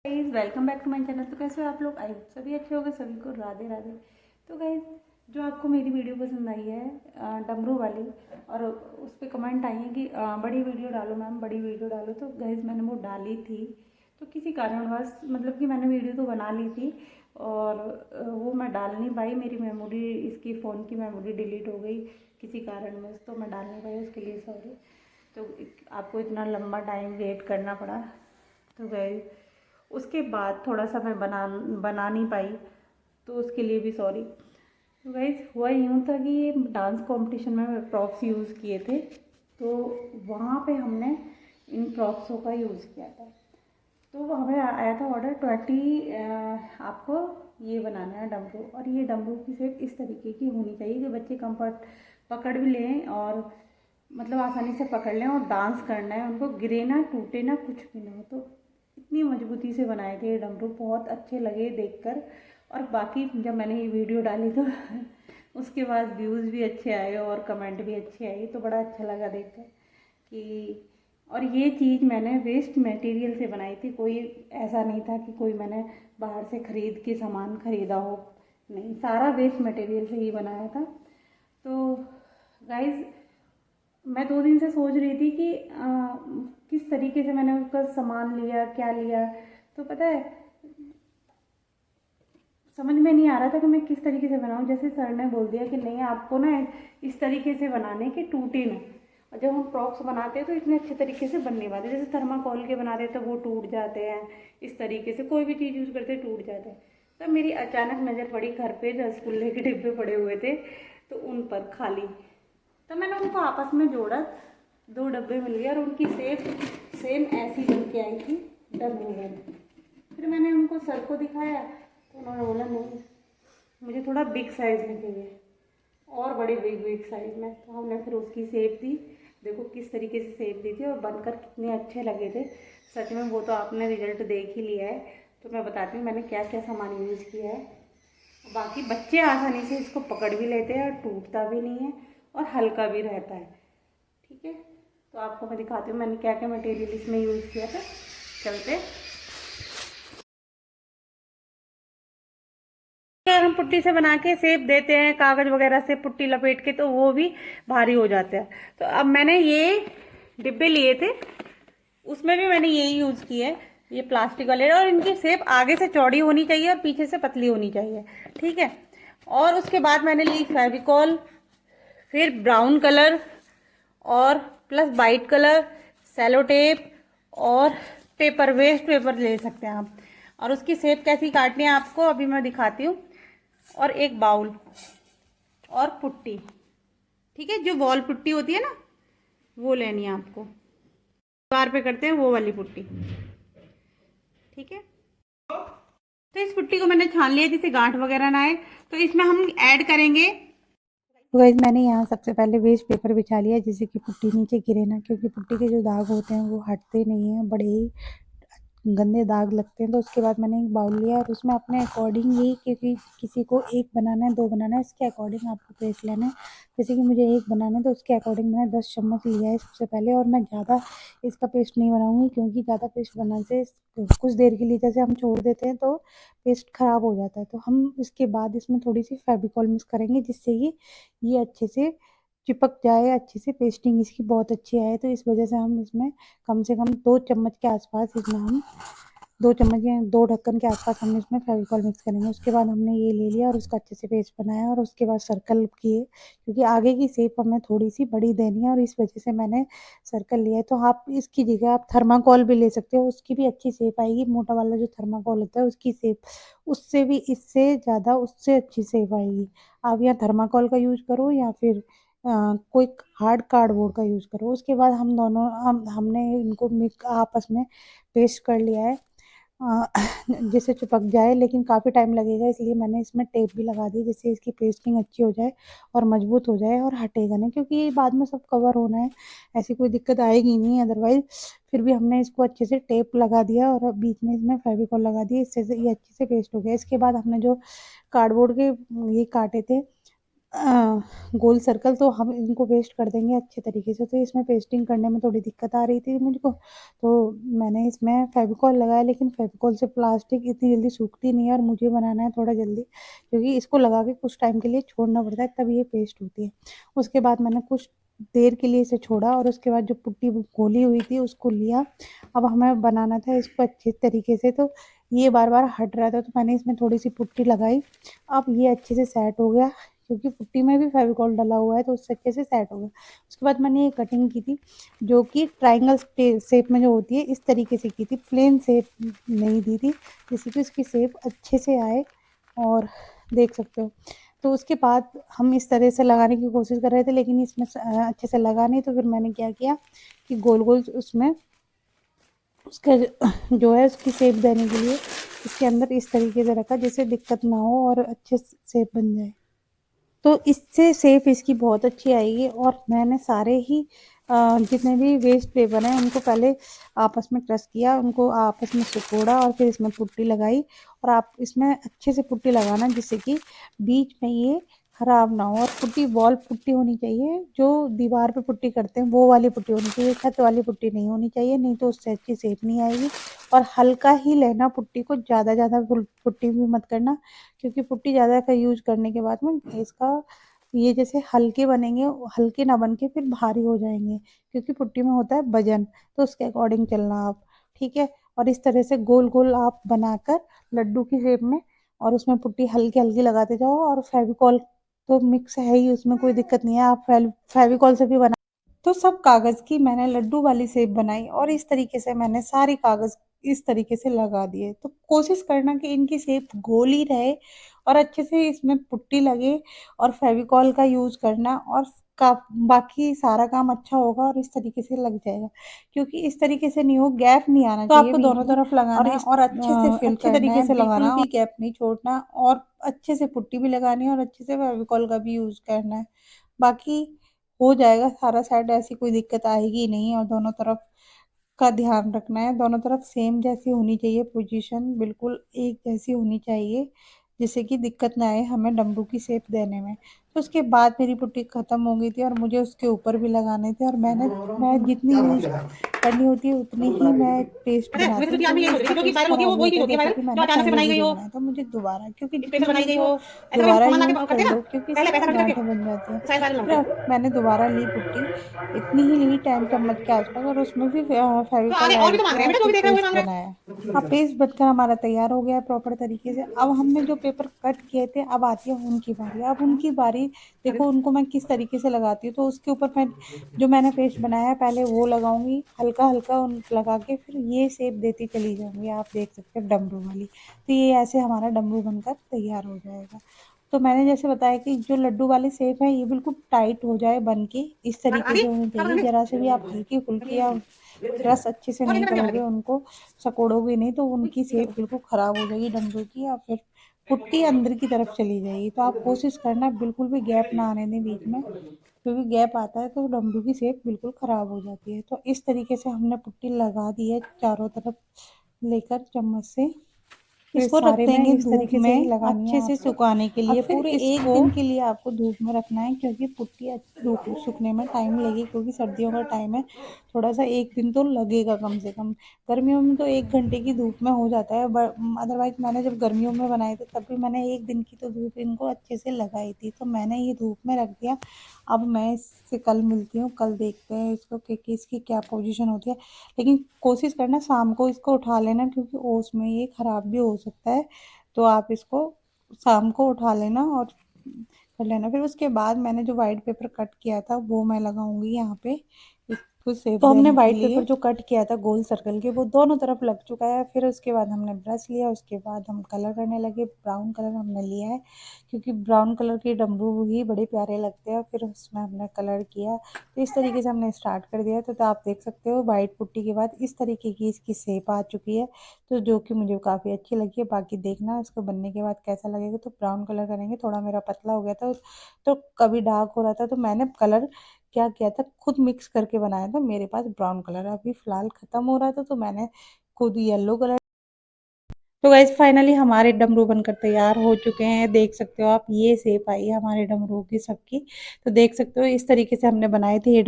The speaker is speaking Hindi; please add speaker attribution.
Speaker 1: Guys welcome back to my channel. तो कैसे हो आप लोग? आई होप सभी अच्छे होंगे। सभी को राधे राधे। तो गाइस, जो आपको मेरी वीडियो पसंद आई है डमरू वाली, और उस पर कमेंट आई है कि बड़ी वीडियो डालो मैम, बड़ी वीडियो डालो। तो गाइस मैंने वो डाली थी, तो किसी कारणवश मतलब कि मैंने वीडियो तो बना ली थी और वो मैं डाल नहीं पाई। मेरी मेमोरी, इसकी फ़ोन की मेमोरी डिलीट हो गई किसी कारणवश, तो मैं डाल नहीं पाई, उसके लिए सॉरी। तो आपको इतना लंबा टाइम वेट करना पड़ा। तो गाइस उसके बाद थोड़ा सा मैं बना नहीं पाई, तो उसके लिए भी सॉरी। तो गाइस हुआ यूँ था कि डांस कंपटीशन में प्रॉप्स यूज़ किए थे, तो वहाँ पे हमने इन प्रॉप्सों का यूज़ किया था। तो हमें आया था ऑर्डर 20 आपको ये बनाना है डमरू, और ये डमरू की शेप इस तरीके की होनी चाहिए कि बच्चे कंफर्ट पकड़ भी लें और मतलब आसानी से पकड़ लें, और डांस करना है उनको, गिरे ना, टूटे ना, कुछ भी ना हो। तो इतनी मजबूती से बनाए थे ये डमरू, बहुत अच्छे लगे देखकर। और बाकी जब मैंने ये वीडियो डाली तो उसके बाद व्यूज़ भी अच्छे आए और कमेंट भी अच्छे आए, तो बड़ा अच्छा लगा देखकर कि। और ये चीज़ मैंने वेस्ट मटेरियल से बनाई थी, कोई ऐसा नहीं था कि कोई मैंने बाहर से ख़रीद के सामान ख़रीदा हो, नहीं, सारा वेस्ट मटेरियल से ही बनाया था। तो गाइज़ मैं 2 दिन से सोच रही थी कि किस तरीके से मैंने उसका सामान लिया, क्या लिया। तो पता है, समझ में नहीं आ रहा था कि मैं किस तरीके से बनाऊँ। जैसे सर ने बोल दिया कि नहीं, आपको ना इस तरीके से बनाने कि टूटे ना। और जब हम फ्रॉक्स बनाते हैं तो इतने अच्छे तरीके से बन नहीं पाते। जैसे थर्माकोल के बनाते हैं तो वो टूट जाते हैं, इस तरीके से कोई भी चीज़ यूज़ करते हैं टूट जाते हैं। तो मेरी अचानक नज़र पड़ी घर पे रसगुल्ले के डिब्बे पड़े हुए थे, तो उन पर खाली, तो मैंने उनको आपस में जोड़ा, 2 डब्बे मिल गए और उनकी सेम सेम ऐसी बन के आई थी, डब्बू वाली। फिर मैंने उनको सर को दिखाया, तो उन्होंने बोला नहीं, मुझे थोड़ा बिग साइज़ में चाहिए, और बड़े बिग बिग साइज़ में। तो हमने फिर उसकी शेप दी, देखो किस तरीके से शेप दी थी और बनकर कितने अच्छे लगे थे। सच में वो तो आपने रिजल्ट देख ही लिया है। तो मैं बताती हूँ मैंने क्या क्या सामान यूज़ किया है। बाकी बच्चे आसानी से इसको पकड़ भी लेते हैं और टूटता भी नहीं है और हल्का भी रहता है। ठीक है, तो आपको मैं दिखाती हूँ मैंने क्या क्या मटेरियल इसमें यूज़ किया था। चलते, अगर हम पुट्टी से बना के सेब देते हैं कागज़ वगैरह से पुट्टी लपेट के, तो वो भी भारी हो जाता है। तो अब मैंने ये डिब्बे लिए थे, उसमें भी मैंने यही यूज़ किया है, ये प्लास्टिक वाले। और इनकी शेप आगे से चौड़ी होनी चाहिए और पीछे से पतली होनी चाहिए। ठीक है, और उसके बाद मैंने ली फेविकॉल, फिर ब्राउन कलर और plus white colour, cello tape और पेपर, वेस्ट पेपर ले सकते हैं आप। और उसकी शेप कैसी काटनी है आपको अभी मैं दिखाती हूँ। और एक बाउल और पुट्टी, ठीक है, जो वॉल पुट्टी होती है ना, वो लेनी है आपको, दीवार पे करते हैं वो वाली पुट्टी। ठीक है, तो इस पुट्टी को मैंने छान लिया जिससे गांठ वगैरह ना आए। तो इसमें हम ऐड करेंगे, तो गाइस मैंने यहाँ सबसे पहले वेस्ट पेपर बिछा लिया जिससे कि पुट्टी नीचे गिरे ना, क्योंकि पुट्टी के जो दाग होते हैं वो हटते नहीं हैं, बड़े ही गंदे दाग लगते हैं। तो उसके बाद मैंने एक बाउल लिया और उसमें अपने अकॉर्डिंग ही, क्योंकि किसी को 1 बनाना है, 2 बनाना है, इसके अकॉर्डिंग आपको पेस्ट लेना है। जैसे कि मुझे 1 बनाना है तो उसके अकॉर्डिंग मैंने 10 चम्मच लिया है सबसे पहले। और मैं ज़्यादा इसका पेस्ट नहीं बनाऊँगी, क्योंकि ज़्यादा पेस्ट बनाने से कुछ देर के लिए जैसे हम छोड़ देते हैं तो पेस्ट ख़राब हो जाता है। तो हम इसके बाद इसमें थोड़ी-सी फेविकॉल मिक्स करेंगे जिससे कि ये अच्छे से चिपक जाए, अच्छे से पेस्टिंग इसकी बहुत अच्छी आए। तो इस वजह से हम इसमें कम से कम 2 चम्मच के आसपास इसमें हम 2 चम्मच या 2 ढक्कन के आसपास हम इसमें फेविकॉल मिक्स करेंगे। उसके बाद हमने ये ले लिया और उसका अच्छे से पेस्ट बनाया और उसके बाद सर्कल किए, क्योंकि आगे की शेप हमें थोड़ी-सी बड़ी देनी है और इस वजह से मैंने सर्कल लिया है। तो आप इसकी जगह आप थर्माकोल भी ले सकते हो, उसकी भी अच्छी शेप आएगी। मोटा वाला जो थर्माकोल होता है उसकी शेप, उससे भी इससे ज़्यादा उससे अच्छी शेप आएगी। आप या थर्माकोल का यूज़ करो या फिर कोई हार्ड कार्डबोर्ड का यूज़ करो। उसके बाद हमने इनको आपस में पेस्ट कर लिया है, अ, जिससे चिपक जाए, लेकिन काफ़ी टाइम लगेगा, इसलिए मैंने इसमें टेप भी लगा दी जिससे इसकी पेस्टिंग अच्छी हो जाए और मजबूत हो जाए और हटेगा नहीं, क्योंकि ये बाद में सब कवर होना है, ऐसी कोई दिक्कत आएगी नहीं अदरवाइज़। फिर भी हमने इसको अच्छे से टेप लगा दिया और अब बीच में इसमें फेविकॉल लगा दिया, इससे से ये अच्छे से पेस्ट हो गया। इसके बाद हमने जो कार्डबोर्ड के ये काटे थे गोल सर्कल, तो हम इनको पेस्ट कर देंगे अच्छे तरीके से। तो इसमें पेस्टिंग करने में थोड़ी दिक्कत आ रही थी मुझको, तो मैंने इसमें फेविकॉल लगाया, लेकिन फेविकॉल से प्लास्टिक इतनी जल्दी सूखती नहीं है और मुझे बनाना है थोड़ा जल्दी, क्योंकि इसको लगा के कुछ टाइम के लिए छोड़ना पड़ता है, तब ये पेस्ट होती है। उसके बाद मैंने कुछ देर के लिए इसे छोड़ा और उसके बाद जो पुट्टी घोली हुई थी उसको लिया। अब हमें बनाना था इसको अच्छे तरीके से, तो ये बार बार हट रहा था, तो मैंने इसमें थोड़ी सी पुट्टी लगाई। अब ये अच्छे से सेट हो गया, क्योंकि पुट्टी में भी फेविकॉल डला हुआ है, तो उससे अच्छे से सेट हो गया। उसके बाद मैंने ये कटिंग की थी, जो कि ट्रायंगल शेप में जो होती है इस तरीके से की थी, प्लेन शेप नहीं दी थी, जिससे कि उसकी शेप अच्छे से आए, और देख सकते हो। तो उसके बाद हम इस तरह से लगाने की कोशिश कर रहे थे, लेकिन इसमें अच्छे से लगा नहीं, तो फिर मैंने क्या किया कि गोल गोल उसमें उसका जो है उसकी शेप देने के लिए इसके अंदर इस तरीके से रखा, जिससे दिक्कत ना हो और अच्छे शेप बन जाए। तो इससे शेप इसकी बहुत अच्छी आएगी। और मैंने सारे ही जितने भी वेस्ट पेपर हैं उनको पहले आपस में क्रश किया, उनको आपस में सिकोड़ा और फिर इसमें पुट्टी लगाई। और आप इसमें अच्छे से पुट्टी लगाना, जिससे कि बीच में ये खराब ना हो। और पुट्टी वॉल पुट्टी होनी चाहिए, जो दीवार पे पुट्टी करते हैं वो वाली पुट्टी होनी चाहिए, छत वाली पुट्टी नहीं होनी चाहिए, नहीं तो उससे अच्छी शेप नहीं आएगी। और हल्का ही लेना पुट्टी को, ज़्यादा ज़्यादा पुट्टी भी मत करना, क्योंकि पुट्टी ज़्यादा का यूज़ करने के बाद में इसका ये जैसे हल्के बनेंगे, हल्के ना बन के फिर भारी हो जाएंगे, क्योंकि पुट्टी में होता है वजन, तो उसके अकॉर्डिंग चलना आप, ठीक है। और इस तरह से गोल गोल आप बनाकर लड्डू की शेप में, और उसमें पुट्टी हल्की हल्की लगाते जाओ। और फेविकॉल तो मिक्स है ही, उसमें कोई दिक्कत नहीं है, आप फेविकॉल से भी बना। तो सब कागज़ की मैंने लड्डू वाली शेप बनाई, और इस तरीके से मैंने सारे कागज़ इस तरीके से लगा दिए। तो कोशिश करना कि इनकी शेप गोल ही रहे और अच्छे से इसमें पुट्टी लगे, और फेविकॉल का यूज़ करना, और का बाकी सारा काम अच्छा होगा और इस तरीके से लग जाएगा। क्योंकि इस तरीके से नहीं हो, गैप नहीं आना तो चाहिए आपको दोनों तरफ
Speaker 2: और
Speaker 1: लगाना है,
Speaker 2: इस
Speaker 1: और अच्छे से फिल
Speaker 2: अच्छे
Speaker 1: करना
Speaker 2: तरीके
Speaker 1: है,
Speaker 2: से
Speaker 1: बिल्कुल
Speaker 2: लगाना।
Speaker 1: भी गैप नहीं छोड़ना, और अच्छे से पुट्टी भी लगानी है और अच्छे से फेविकॉल का भी यूज़ करना है। बाकी हो जाएगा सारा सेट, ऐसी कोई दिक्कत आएगी नहीं। और दोनों तरफ का ध्यान रखना है, दोनों तरफ सेम जैसी होनी चाहिए, पोजीशन बिल्कुल एक जैसी होनी चाहिए, जिससे कि दिक्कत ना आए हमें डमरू की शेप देने में। तो उसके बाद मेरी पुट्टी ख़त्म हो गई थी, और मुझे उसके ऊपर भी लगाने थे, और मैं जितनी यूज़ करनी होती है उतनी ही मैं पेस्ट
Speaker 2: पता है, मैं
Speaker 1: बनाती
Speaker 2: तो
Speaker 1: हूँ,
Speaker 2: ध्यान में
Speaker 1: क्योंकि
Speaker 2: यही सोच रही
Speaker 1: इसका
Speaker 2: थी, जो कि
Speaker 1: टेस्ट
Speaker 2: वायरल होती है
Speaker 1: ख़राब
Speaker 2: वो
Speaker 1: हो
Speaker 2: वही
Speaker 1: जाता
Speaker 2: चीज
Speaker 1: है,
Speaker 2: होती है
Speaker 1: जैसा
Speaker 2: वायरल,
Speaker 1: कि
Speaker 2: जो
Speaker 1: मैंने
Speaker 2: अचानक से
Speaker 1: पहले
Speaker 2: बनाई गई
Speaker 1: वीडियो
Speaker 2: हो,
Speaker 1: बनाया था। मुझे दोबारा, क्योंकि जितनी
Speaker 2: स्पेशल बनाई
Speaker 1: यूज़
Speaker 2: गई
Speaker 1: हो
Speaker 2: हो, ऐसा कभी
Speaker 1: दोबारा
Speaker 2: सामान ला के
Speaker 1: यूज़ कर
Speaker 2: करते हैं ना,
Speaker 1: लो, क्योंकि
Speaker 2: पहले
Speaker 1: इससे ना
Speaker 2: पैसा खर्च
Speaker 1: गांठें
Speaker 2: करके
Speaker 1: बन जाती हैं।
Speaker 2: तो शायद वायरल ना होते हैं।
Speaker 1: फिर मैंने दोबारा ली पुट्टी, इतनी ही ली 10 चम्मच के आसपास, और उसमें भी
Speaker 2: तो
Speaker 1: फेविकॉल
Speaker 2: आगे और भी
Speaker 1: ऐड
Speaker 2: तो मांग रहे
Speaker 1: किया
Speaker 2: हैं
Speaker 1: और
Speaker 2: बेटा, जो
Speaker 1: फिर
Speaker 2: भी देख रहा है वही
Speaker 1: पेस्ट
Speaker 2: मांग रहा
Speaker 1: बनाया। अब पेस्ट बनकर हमारा तैयार हो गया है प्रॉपर तरीके से। अब हमने जो पेपर कट किए थे, अब आती है उनकी बारी। अब उनकी बारी,
Speaker 2: है।
Speaker 1: देखो उनको मैं किस तरीके से लगाती हूँ। तो उसके ऊपर मैं जो मैंने पेस्ट बनाया है पहले वो लगाऊंगी, हल्का हल्का उन लगा के फिर ये शेप देती चली जाऊंगी। आप देख सकते हैं डमरू वाली। तो ये ऐसे हमारा डमरू बनकर तैयार हो जाएगा। तो मैंने जैसे बताया कि जो लड्डू वाली शेप है ये बिल्कुल टाइट हो जाए बन के, इस तरीके
Speaker 2: आगे
Speaker 1: से होनी
Speaker 2: क्या
Speaker 1: चाहिए।
Speaker 2: बनाने।
Speaker 1: जरा से भी आप हल्की फुल्की या रस अच्छे से
Speaker 2: और
Speaker 1: नहीं
Speaker 2: इधर क्या
Speaker 1: करोगे,
Speaker 2: लगे।
Speaker 1: उनको सकोड़ोगे नहीं, तो उनकी शेप बिल्कुल खराब हो जाएगी डमरू की, या फिर पुट्टी अंदर की तरफ चली जाएगी। तो आप कोशिश करना बिल्कुल भी गैप ना आने दें बीच में, क्योंकि गैप आता है तो डमरू की शेप बिल्कुल खराब हो जाती है। तो इस तरीके से हमने पुट्टी लगा दी है चारों तरफ लेकर चम्मच से। फिर
Speaker 2: इसको रख
Speaker 1: सारे में
Speaker 2: देंगे
Speaker 1: इस
Speaker 2: धूप
Speaker 1: तरीके से ही
Speaker 2: में
Speaker 1: लगानी है
Speaker 2: अच्छे से
Speaker 1: आपको।
Speaker 2: सुखाने के
Speaker 1: अब
Speaker 2: लिए
Speaker 1: फिर
Speaker 2: पूरे एक
Speaker 1: इसको
Speaker 2: दिन
Speaker 1: के लिए आपको धूप में रखना है, क्योंकि पुट्टी धूप सूखने में टाइम लगेगी, क्योंकि सर्दियों का टाइम है। थोड़ा सा एक दिन तो लगेगा कम से कम। गर्मियों में तो 1 घंटे की धूप में हो जाता है, अदरवाइज मैंने जब गर्मियों में बनाए थे तब भी मैंने 1 दिन की तो धूप इनको अच्छे से लगाई थी। तो मैंने ये धूप में रख दिया। अब मैं इससे कल मिलती हूँ, कल देखते हैं इसको कि इसकी क्या पोजीशन होती है। लेकिन कोशिश करना शाम को इसको उठा लेना, क्योंकि ओस में ये खराब भी हो सकता है। तो आप इसको शाम को उठा लेना और कर लेना। फिर उसके बाद मैंने जो वाइट पेपर कट किया था वो मैं लगाऊंगी यहाँ पे इसको शेप
Speaker 2: तो हमने
Speaker 1: देने के
Speaker 2: व्हाइट पेपर
Speaker 1: लिए।
Speaker 2: जो
Speaker 1: कट किया था गोल सर्कल के, वो दोनों तरफ लग चुका है। फिर उसके बाद हमने ब्रश लिया, उसके बाद हम कलर करने लगे। ब्राउन कलर हमने लिया है, क्योंकि ब्राउन कलर के डमरू ही बड़े प्यारे लगते हैं। फिर उसमें हमने कलर किया, तो इस तरीके से हमने स्टार्ट कर दिया। तो आप देख सकते हो वाइट पुट्टी के बाद इस तरीके की इसकी शेप आ चुकी है, तो जो कि मुझे काफ़ी अच्छी लगी है। बाकी देखना इसको बनने के बाद कैसा लगेगा। तो ब्राउन कलर करेंगे, थोड़ा मेरा पतला हो गया था तो कभी डार्क हो रहा था, तो मैंने कलर क्या किया था, खुद मिक्स करके बनाया था। मेरे पास ब्राउन कलर अभी फ़िलहाल ख़त्म हो रहा था, तो मैंने खुद येलो कलर तो गाइस फाइनली हमारे डमरू बनकर तैयार हो चुके हैं। देख सकते हो आप, ये शेप आई है हमारे डमरू की सबकी। तो देख सकते हो इस तरीके से हमने बनाए थे ये